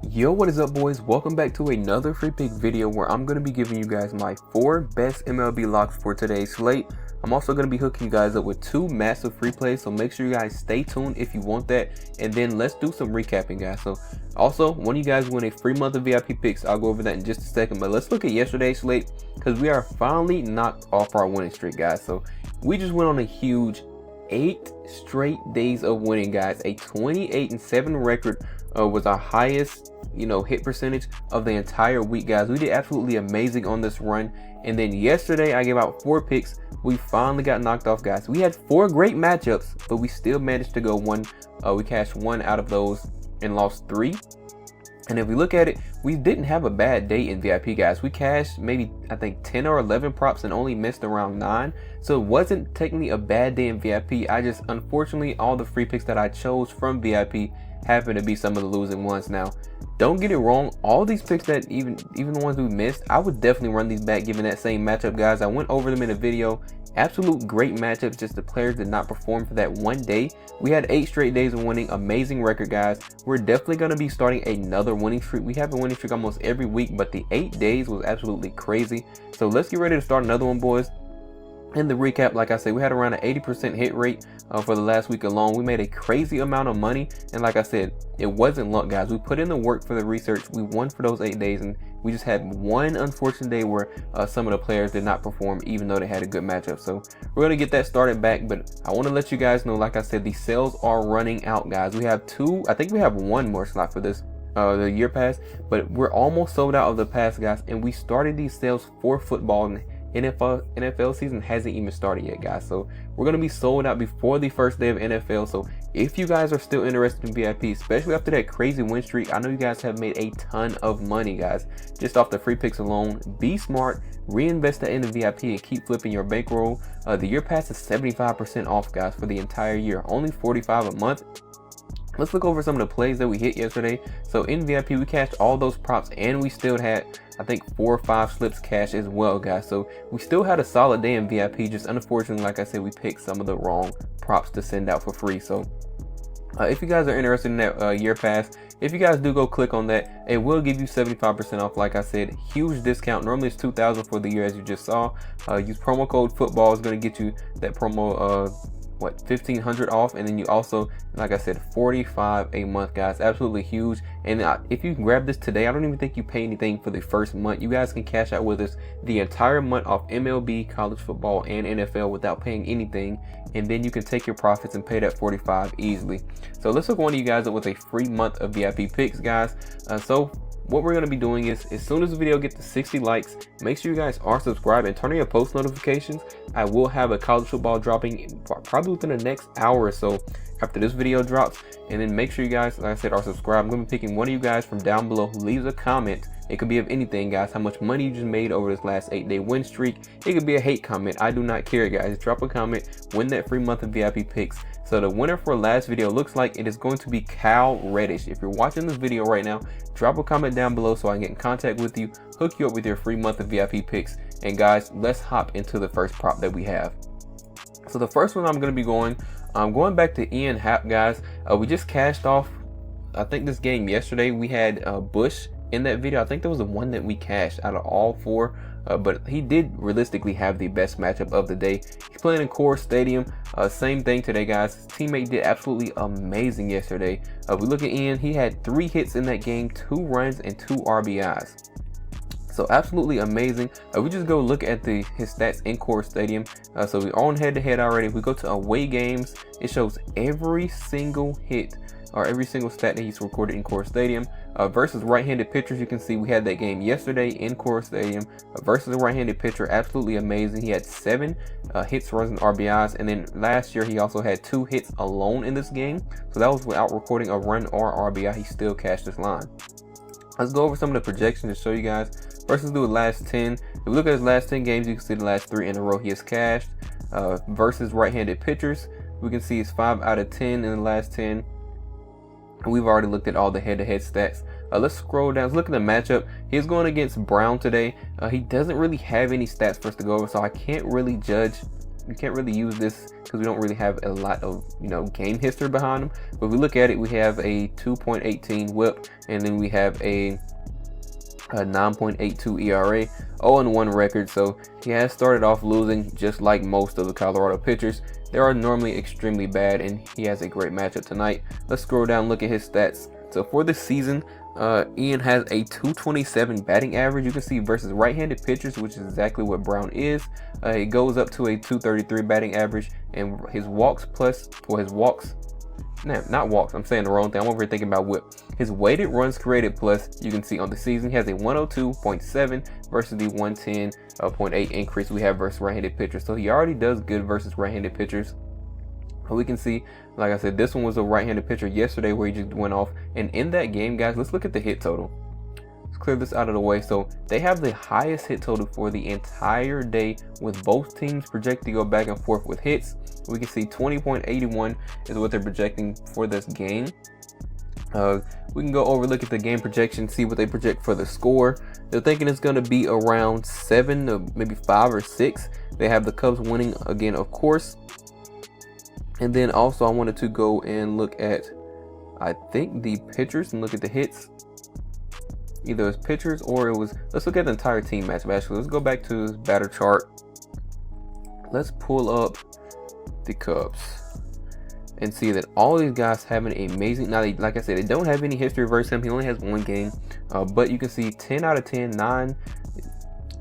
Yo, what is up, boys? Welcome back to another free pick video where I'm going to be giving you guys my 4 best MLB locks for today's slate. I'm also going to be hooking you guys up with 2 massive free plays, so make sure you guys stay tuned if you want that. And then let's do some recapping, guys. So also, when you guys win a free month of VIP picks, I'll go over that in just a second. But let's look at yesterday's slate because we are finally knocked off our winning streak, guys. So we just went on a huge 8 straight days of winning, guys. A 28-7 record was our highest hit percentage of the entire week, guys. We did absolutely amazing on this run. And then yesterday I gave out 4 picks. We finally got knocked off, guys. We had 4 great matchups, but we still managed to go one. We cashed 1 out of those and lost 3. And if we look at it, we didn't have a bad day in VIP, guys. We cashed maybe, I think, 10 or 11 props and only missed around 9. So it wasn't technically a bad day in VIP. I just, unfortunately, all the free picks that I chose from VIP happen to be some of the losing ones. Now, don't get it wrong, all these picks that even the ones we missed, I would definitely run these back given that same matchup, guys. I went over them in a video. Absolute great matchups, just the players did not perform for that one day. We had 8 straight days of winning, amazing record, guys. We're definitely going to be starting another winning streak. We have a winning streak almost every week, but the 8 days was absolutely crazy. So let's get ready to start another one, boys. In the recap, like I said, we had around an 80% hit rate for the last week alone. We made a crazy amount of money, and like I said, it wasn't luck, guys. We put in the work for the research. We won for those 8 days, and we just had one unfortunate day where some of the players did not perform even though they had a good matchup. So we're going to get that started back, but I want to let you guys know, like I said, the sales are running out, guys. We have 2, I think we have 1 more slot for this the year pass, but we're almost sold out of the pass, guys, and we started these sales for football, and NFL season hasn't even started yet, guys. So we're going to be sold out before the first day of NFL. So if you guys are still interested in VIP, especially after that crazy win streak, I know you guys have made a ton of money, guys, just off the free picks alone. Be smart, reinvest that in the VIP, and keep flipping your bankroll. The year pass is 75% off, guys, for the entire year, only $45 a month. Let's look over some of the plays that we hit yesterday. So in VIP, we cashed all those props, and we still had, I think, 4 or 5 slips cash as well, guys. So we still had a solid day in VIP. Just unfortunately, like I said, we picked some of the wrong props to send out for free. So if you guys are interested in that year pass, if you guys do go click on that, it will give you 75% off. Like I said, huge discount. Normally it's $2,000 for the year, as you just saw. Use promo code football. Is going to get you that promo $1,500 off, and then you also, like I said, $45 a month, guys. Absolutely huge. And if you grab this today, I don't even think you pay anything for the first month. You guys can cash out with us the entire month off MLB, college football, and NFL without paying anything, and then you can take your profits and pay that $45 easily. So let's hook one of you guys up with a free month of VIP picks, guys. So what we're going to be doing is, as soon as the video gets to 60 likes, make sure you guys are subscribed and turn on your post notifications. I will have a college football dropping probably within the next hour or so after this video drops. And then make sure you guys, like I said, are subscribed. I'm going to be picking one of you guys from down below who leaves a comment. It could be of anything, guys. How much money you just made over this last 8-day win streak. It could be a hate comment. I do not care, guys. Drop a comment. Win that free month of VIP picks. So the winner for last video looks like it is going to be Cal Reddish. If you're watching this video right now, drop a comment down below so I can get in contact with you, hook you up with your free month of VIP picks. And guys, let's hop into the first prop that we have. So the first one I'm going to be going back to Ian Happ, guys. We just cashed off, I think, this game yesterday. We had Bush in that video. I think that was the one that we cashed out of all 4. But he did realistically have the best matchup of the day. He's playing in Coors Stadium. Same thing today, guys. His teammate did absolutely amazing yesterday. We look at Ian. He had 3 hits in that game, 2 runs, and 2 RBIs. So absolutely amazing. We just go look at his stats in Coors Stadium. So we're on head-to-head already. If we go to away games, it shows every single hit or every single stat that he's recorded in Coors Stadium. Versus right-handed pitchers, you can see we had that game yesterday in Coors Stadium. Versus a right-handed pitcher, absolutely amazing. He had 7 hits, runs, and RBIs. And then last year, he also had 2 hits alone in this game. So that was without recording a run or RBI. He still cashed this line. Let's go over some of the projections to show you guys. First, let's do the last 10. If we look at his last 10 games, you can see the last 3 in a row he has cashed. Versus right-handed pitchers, we can see it's 5 out of 10 in the last 10. We've already looked at all the head-to-head stats. Let's scroll down. Let's look at the matchup. He's going against Brown today. He doesn't really have any stats for us to go over, so I can't really judge you can't really use this because we don't really have a lot of, you know, game history behind him. But if we look at it, we have a 2.18 whip, and then we have a 9.82 ERA, 0-1 record. So he has started off losing just like most of the Colorado pitchers. They are normally extremely bad, and he has a great matchup tonight. Let's scroll down and look at his stats. So for this season, Ian has a 227 batting average. You can see versus right-handed pitchers, which is exactly what Brown is. It goes up to a 233 batting average, and his walks plus, or his walks, not walks, I'm saying the wrong thing. I'm over here thinking about whip. His weighted runs created plus, you can see on the season, he has a 102.7 versus the 110.8 increase we have versus right-handed pitchers. So he already does good versus right-handed pitchers. We can see, like I said, this one was a right-handed pitcher yesterday where he just went off. And in that game, guys, let's look at the hit total. Let's clear this out of the way. So they have the highest hit total for the entire day, with both teams projected to go back and forth with hits. We can see 20.81 is what they're projecting for this game. We can go over, look at the game projection, see what they project for the score. They're thinking it's going to be around 7 to maybe 5 or 6. They have the Cubs winning again, of course. And then also I wanted to go and look at, I think, the pitchers and look at the hits. Either as pitchers or it was, let's look at the entire team matchup actually. Let's go back to this batter chart. Let's pull up the Cubs and see that all these guys have an amazing, now they, like I said, they don't have any history versus him. He only has one game, but you can see 10 out of 10, 9,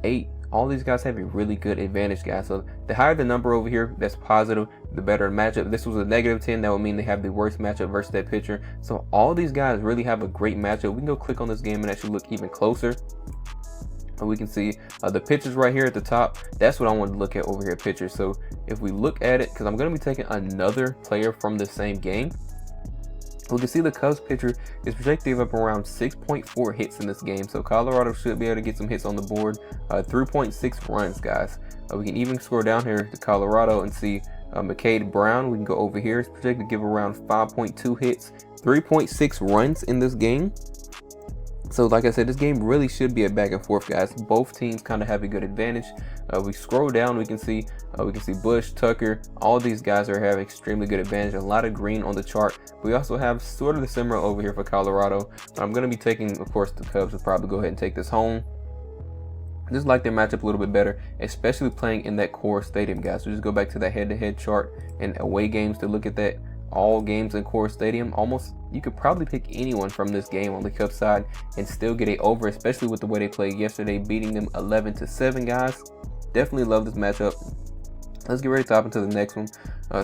8, all these guys have a really good advantage, guys. So the higher the number over here, that's positive, the better matchup. If this was a negative 10, that would mean they have the worst matchup versus that pitcher. So all these guys really have a great matchup. We can go click on this game and actually look even closer. And we can see the pitchers right here at the top. That's what I want to look at over here, pitchers. So if we look at it, because I'm going to be taking another player from the same game, we can see the Cubs pitcher is projected to give up around 6.4 hits in this game. So Colorado should be able to get some hits on the board. 3.6 runs, guys. We can even scroll down here to Colorado and see McCade Brown. We can go over here. It's projected to give around 5.2 hits, 3.6 runs in this game. So like I said, this game really should be a back and forth, guys. Both teams kind of have a good advantage. We scroll down, we can see Bush, Tucker, all these guys have extremely good advantage. A lot of green on the chart. We also have sort of the similar over here for Colorado. I'm going to be taking, of course, the Cubs will probably go ahead and take this home. Just like their matchup a little bit better, especially playing in that core stadium, guys. So just go back to that head-to-head chart and away games to look at that. All games in Core Stadium, almost you could probably pick anyone from this game on the Cubs side and still get it over, especially with the way they played yesterday, beating them 11-7, guys. Definitely love this matchup. Let's get ready to hop into the next one.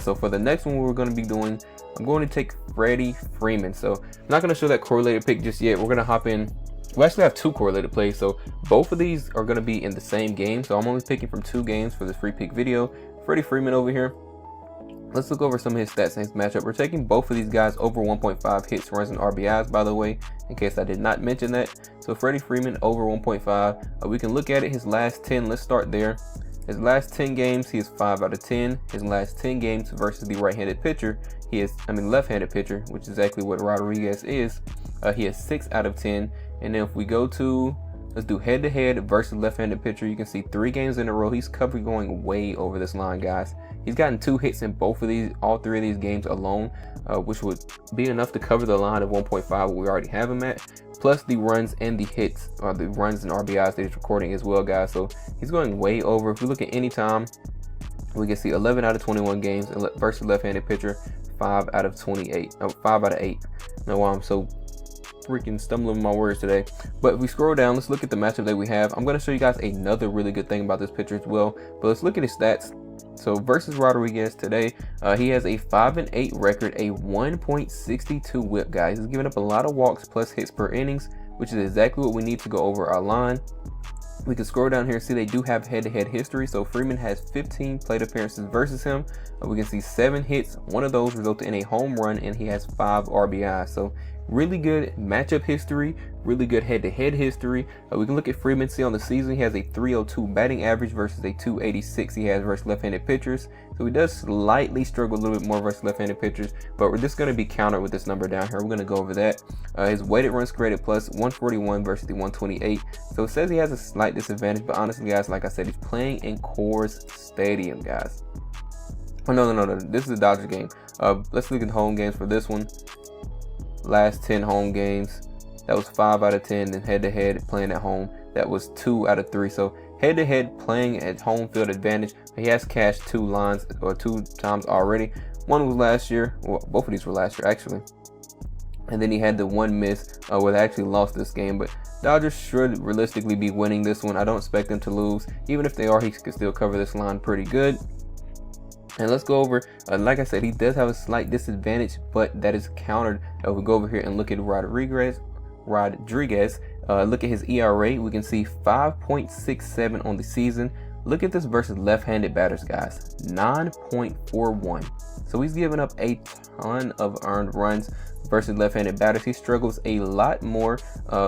So for the next one, we're going to be doing, I'm going to take Freddie Freeman. So I'm not going to show that correlated pick just yet. We're going to hop in. We actually have two correlated plays, so both of these are going to be in the same game. So I'm only picking from 2 games for this free pick video. Freddie Freeman over here. Let's look over some of his stats in his matchup. We're taking both of these guys over 1.5 hits, runs, and RBIs, by the way, in case I did not mention that. So Freddie Freeman over 1.5. We can look at it, his last 10. Let's start there. His last 10 games, he is 5 out of 10. His last 10 games versus the right-handed pitcher, left-handed pitcher, which is exactly what Rodriguez is. He is 6 out of 10. And then if we go to, let's do head-to-head versus left-handed pitcher, you can see 3 games in a row. He's covered going way over this line, guys. He's gotten 2 hits in both of these, all 3 of these games alone, which would be enough to cover the line of 1.5 what we already have him at, plus the runs and the hits, the runs and RBIs that he's recording as well, guys. So he's going way over. If we look at any time, we can see 11 out of 21 games versus left-handed pitcher, 5 out of 28, 5 out of 8. Now why I'm so freaking stumbling with my words today. But if we scroll down, let's look at the matchup that we have. I'm going to show you guys another really good thing about this pitcher as well, but let's look at his stats. So versus Rodriguez today, he has a 5-8 record, a 1.62 whip, guys. He's giving up a lot of walks plus hits per innings, which is exactly what we need to go over our line. We can scroll down here and see they do have head-to-head history. So Freeman has 15 plate appearances versus him. We can see 7 hits. One of those resulted in a home run, and he has 5 RBIs. So really good matchup history, really good head-to-head history. We can look at Freeman, see on the season he has a 302 batting average versus a 286 he has versus left-handed pitchers. So he does slightly struggle a little bit more versus left-handed pitchers, but we're just going to be countered with this number down here. We're going to go over that. His weighted runs created plus 141 versus the 128. So it says he has a slight disadvantage, but honestly, guys, like I said, he's playing in Coors Stadium, guys. Oh, no. This is a Dodger game. Let's look at home games for this one. Last 10 home games, that was 5 out of 10. And head-to-head playing at home, that was 2 out of 3. So head-to-head playing at home field advantage. He has cashed 2 times already. One was last year. Well, both of these were last year actually. And then he had the one miss where they actually lost this game. But Dodgers should realistically be winning this one. I don't expect them to lose. Even if they are, he could still cover this line pretty good. And let's go over, like I said, he does have a slight disadvantage, but that is countered. If we go over here and look at Rodriguez, look at his ERA. We can see 5.67 on the season. Look at this versus left-handed batters, guys. 9.41. So he's given up a ton of earned runs versus left-handed batters. He struggles a lot more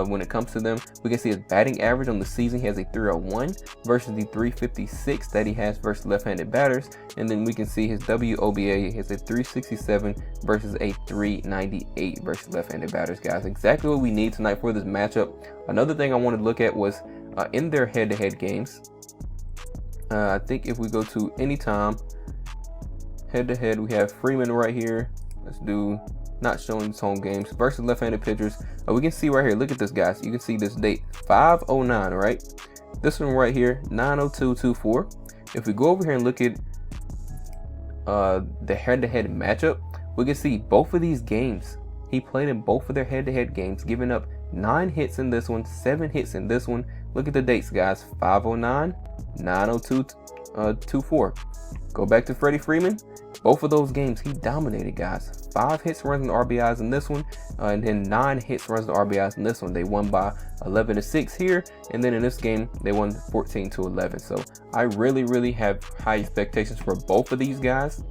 when it comes to them. We can see his batting average on the season. He has a 301 versus the 356 that he has versus left-handed batters. And then we can see his WOBA has a 367 versus a 398 versus left-handed batters, guys. Exactly what we need tonight for this matchup. Another thing I wanted to look at was in their head-to-head games. I think if we go to anytime head-to-head, we have Freeman right here. Let's do not showing his home games versus left-handed pitchers. We can see right here, look at this, guys. You can see this date 509, right? This one right here 90224. If we go over here and look at the head-to-head matchup, we can see both of these games he played in both of their head-to-head games, giving up 9 hits in this one, 7 hits in this one. Look at the dates, guys. 509, 90224. Go back to Freddie Freeman. Both of those games he dominated, guys. 5 hits, runs, and RBIs in this one, and then 9 hits, runs, and RBIs in this one. They won by 11-6 here, and then in this game they won 14-11. So I really have high expectations for both of these guys.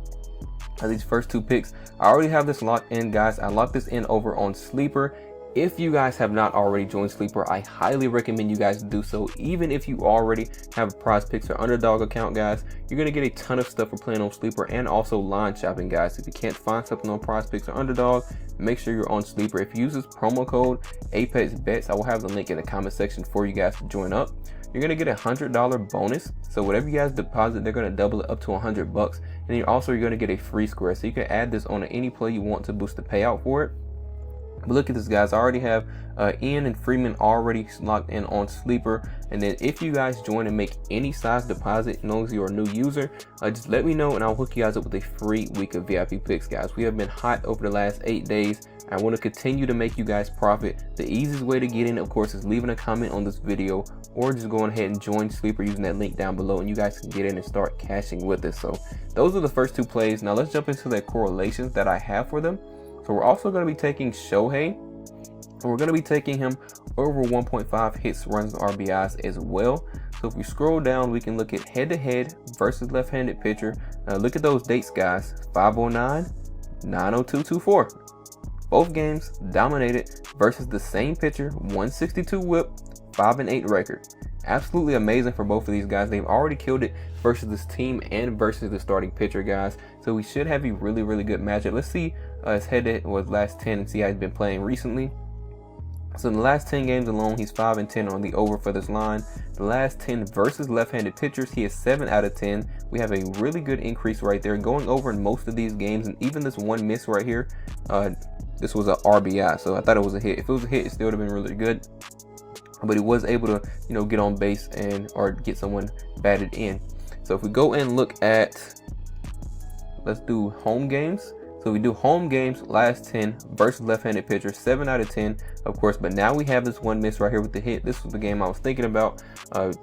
These first 2 picks, I already have this locked in, guys. I locked this in over on Sleeper. If you guys have not already joined Sleeper, I highly recommend you guys do so. Even if you already have a PrizePicks or Underdog account, guys, you're going to get a ton of stuff for playing on Sleeper and also line shopping, guys. If you can't find something on PrizePicks or Underdog, make sure you're on Sleeper. If you use this promo code ApexBetz, I will have the link in the comment section for you guys to join up. You're going to get a $100 bonus. So whatever you guys deposit, they're going to double it up to $100. And then you're going to get a free square. So you can add this on any play you want to boost the payout for it. But look at this, guys. I already have Ian and Freeman already locked in on Sleeper. And then if you guys join and make any size deposit, as long as you're a new user, just let me know and I'll hook you guys up with a free week of VIP picks, guys. We have been hot over the last 8 days. I want to continue to make you guys profit. The easiest way to get in, of course, is leaving a comment on this video or just going ahead and join Sleeper using that link down below, and you guys can get in and start cashing with us. So those are the first 2 plays. Now let's jump into the correlations that I have for them. So we're also going to be taking Shohei, and we're going to be taking him over 1.5 hits, runs, and RBIs as well. So if we scroll down, we can look at head-to-head versus left-handed pitcher. Look at those dates, guys. 509, 90224. Both games dominated versus the same pitcher, 162 whip, 5-8 record. Absolutely amazing for both of these guys. They've already killed it versus this team and versus the starting pitcher, guys. So we should have a really good matchup. Let's see his head-to-head was last 10 and see how he's been playing recently. So in the last 10 games alone, he's 5-10 on the over for this line. The last 10 versus left-handed pitchers, he is 7 out of 10. We have a really good increase right there, going over in most of these games, and even this one miss right here, this was a RBI, so I thought it was a hit. If it was a hit, it still would have been really good. But he was able to, get on base or get someone batted in. So if we go and look at, let's do home games. So we do home games, last 10 versus left-handed pitcher, 7 out of 10, of course. But now we have this one miss right here with the hit. This was the game I was thinking about. Of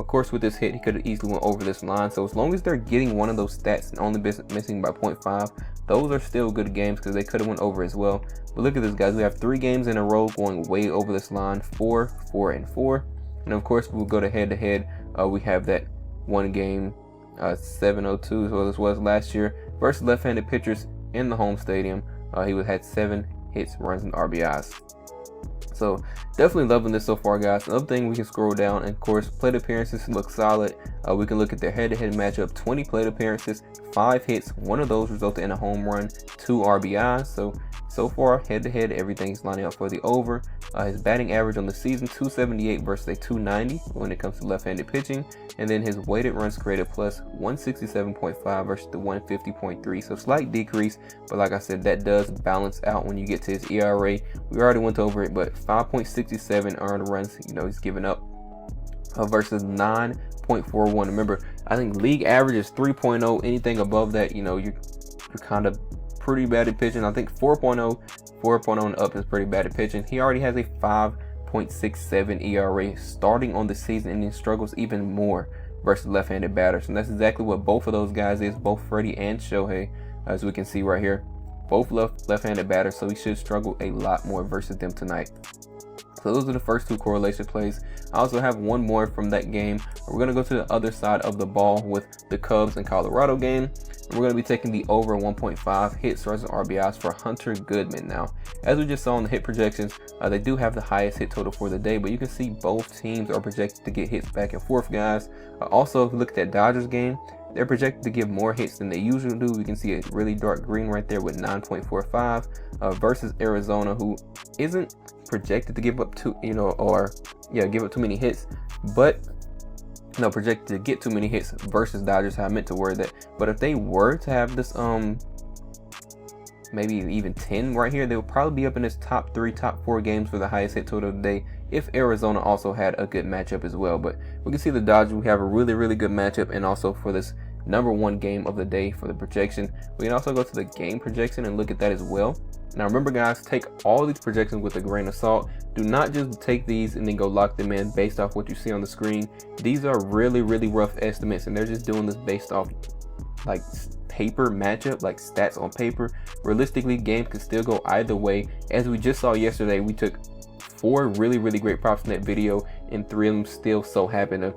course, with this hit, he could have easily went over this line. So as long as they're getting one of those stats and only missing by 0.5, those are still good games because they could have went over as well. But look at this, guys. We have 3 games in a row going way over this line, 4, 4, and 4. And of course, we'll go to head-to-head. We have that one game, 702 as well as was last year versus left-handed pitchers in the home stadium. He had 7 hits, runs, and RBIs. So definitely loving this so far, guys. Another thing, we can scroll down and of course plate appearances look solid. We can look at their head-to-head matchup, 20 plate appearances, 5 hits, one of those resulted in a home run, 2 RBIs. So So far, head-to-head, everything's lining up for the over. His batting average on the season, 278 versus a 290 when it comes to left-handed pitching. And then his weighted runs created plus 167.5 versus the 150.3. So slight decrease, but like I said, that does balance out when you get to his ERA. We already went over it, but 5.67 earned runs, he's giving up versus 9.41. Remember, I think league average is 3.0. Anything above that, you're kind of pretty bad at pitching. I think 4.0 and up is pretty bad at pitching. He already has a 5.67 ERA starting on the season, and he struggles even more versus left-handed batters. And that's exactly what both of those guys is, both Freddie and Shohei, as we can see right here. Both left-handed batters, so he should struggle a lot more versus them tonight. So those are the first two correlation plays. I also have one more from that game. We're going to go to the other side of the ball with the Cubs and Colorado game. We're going to be taking the over 1.5 hits, runs, and RBIs for Hunter Goodman. Now, as we just saw in the hit projections, they do have the highest hit total for the day, but you can see both teams are projected to get hits back and forth, guys. Also, if you look at that Dodgers game, they're projected to give more hits than they usually do. We can see a really dark green right there with 9.45 versus Arizona, who isn't projected to give up give up too many hits, but projected to get too many hits versus Dodgers. I meant to word that. But if they were to have this maybe even 10 right here, they would probably be up in this top 3, top 4 games for the highest hit total of the day if Arizona also had a good matchup as well. But we can see the Dodgers, we have a really, really good matchup, and also for this #1 game of the day for the projection. We can also go to the game projection and look at that as well. Now remember, guys, take all these projections with a grain of salt. Do not just take these and then go lock them in based off what you see on the screen. These are really, really rough estimates, and they're just doing this based off like paper matchup, like stats on paper. Realistically, games can still go either way. As we just saw yesterday, we took 4 really, really great props in that video, and 3 of them still so happen to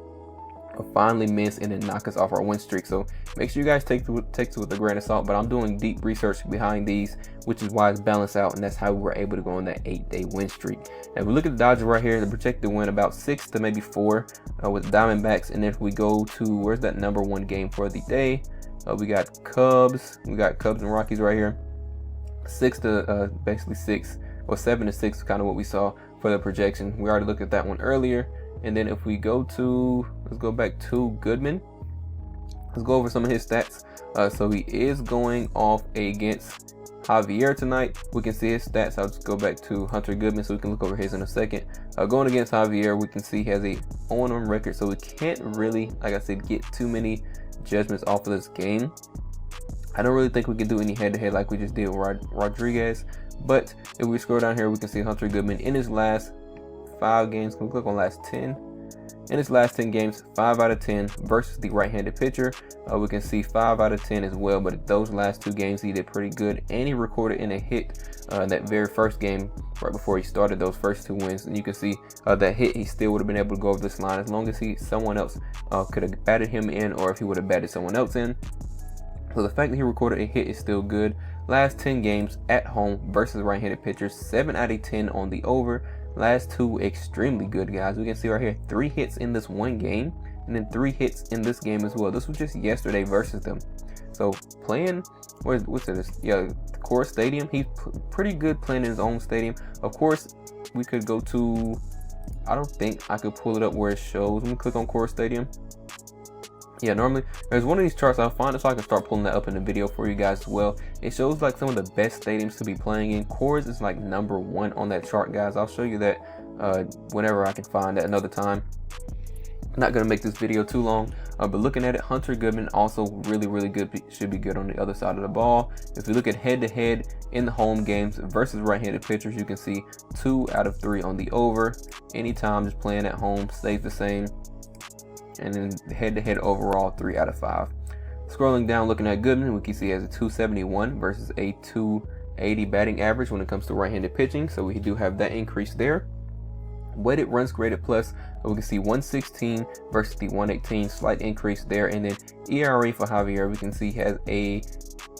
finally miss and then knock us off our win streak. So make sure you guys take it with a grain of salt, but I'm doing deep research behind these, which is why it's balanced out, and that's how we were able to go on that 8-day win streak. Now if we look at the Dodgers right here, they're projected to win about 6 to maybe 4 with Diamondbacks. And if we go to, where's that #1 game for the day, we got Cubs and Rockies right here. 6 to basically 6 or 7 to 6 is kind of what we saw for the projection. We already looked at that one earlier. And then if we go to, let's go back to Goodman. Let's go over some of his stats. So he is going off against Javier tonight. We can see his stats. I'll just go back to Hunter Goodman so we can look over his in a second. Going against Javier, we can see he has a 0-1 record. So we can't really, like I said, get too many judgments off of this game. I don't really think we can do any head-to-head like we just did with Rodriguez. But if we scroll down here, we can see Hunter Goodman in his last 5 games. Can we click on last 10? In his last 10 games, 5 out of 10 versus the right-handed pitcher. We can see 5 out of 10 as well, but those last 2 games he did pretty good, and he recorded in a hit that very first game right before he started those first 2 wins. And you can see that hit, he still would have been able to go over this line as long as someone else could have batted him in, or if he would have batted someone else in. So the fact that he recorded a hit is still good. Last 10 games at home versus right-handed pitchers, 7 out of 10 on the over. Last 2 extremely good, guys. We can see right here 3 hits in this one game, and then 3 hits in this game as well. This was just yesterday versus them. So playing, what's it? Yeah, Coors Stadium. He's pretty good playing in his own stadium. Of course, we could go to, I don't think I could pull it up where it shows. Let me click on Coors Stadium. Yeah, normally there's one of these charts. I'll find it so I can start pulling that up in the video for you guys as well. It shows like some of the best stadiums to be playing in. Coors is like #1 on that chart, guys. I'll show you that whenever I can find that another time. Not gonna make this video too long, but looking at it, Hunter Goodman also really, really good. Should be good on the other side of the ball. If we look at head-to-head in the home games versus right-handed pitchers, you can see 2 out of 3 on the over. Anytime just playing at home stays the same. And then head-to-head overall, 3 out of 5. Scrolling down, looking at Goodman, we can see he has a 271 versus a 280 batting average when it comes to right-handed pitching. So we do have that increase there. Weighted runs created plus, we can see 116 versus the 118, slight increase there. And then ERA for Javier, we can see he has a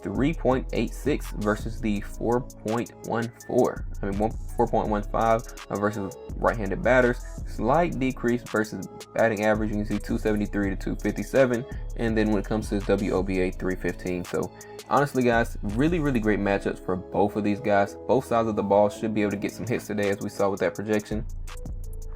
3.86 versus the 4.15 versus right-handed batters. Slight decrease versus batting average. You can see 273 to 257, and then when it comes to his WOBA, 315. So honestly guys, really great matchups for both of these guys. Both sides of the ball should be able to get some hits today, as we saw with that projection.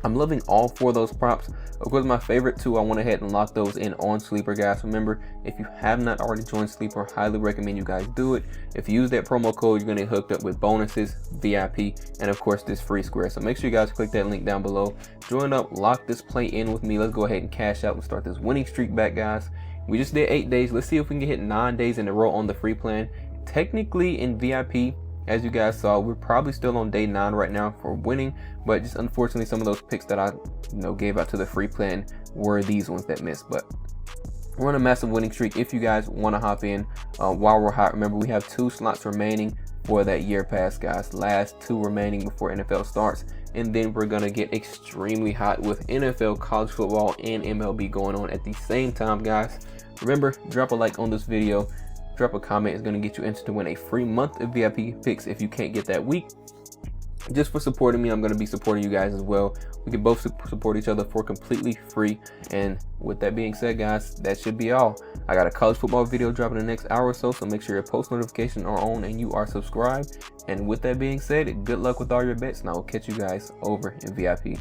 I'm loving all four of those props. Of course, my favorite two, I went ahead and locked those in on Sleeper, guys. Remember, if you have not already joined Sleeper, highly recommend you guys do it. If you use that promo code, you're going to get hooked up with bonuses, VIP, and of course this free square. So make sure you guys click that link down below. Join up, lock this play in with me. Let's go ahead and cash out and start this winning streak back, guys. We just did 8 days. Let's see if we can hit 9 days in a row on the free plan. Technically in VIP, as you guys saw, we're probably still on day 9 right now for winning, but just unfortunately some of those picks that I gave out to the free plan were these ones that missed. But we're on a massive winning streak. If you guys want to hop in while we're hot, remember we have 2 slots remaining for that year pass, guys. Last 2 remaining before NFL starts, and then we're gonna get extremely hot with NFL, college football, and MLB going on at the same time, guys. Remember, drop a like on this video. Drop a comment. Is going to get you entered to win a free month of VIP picks if you can't get that week. Just for supporting me, I'm going to be supporting you guys as well. We can both support each other for completely free. And with that being said, guys, that should be all. I got a college football video dropping in the next hour or so, so make sure your post notifications are on and you are subscribed. And with that being said, good luck with all your bets, and I will catch you guys over in VIP.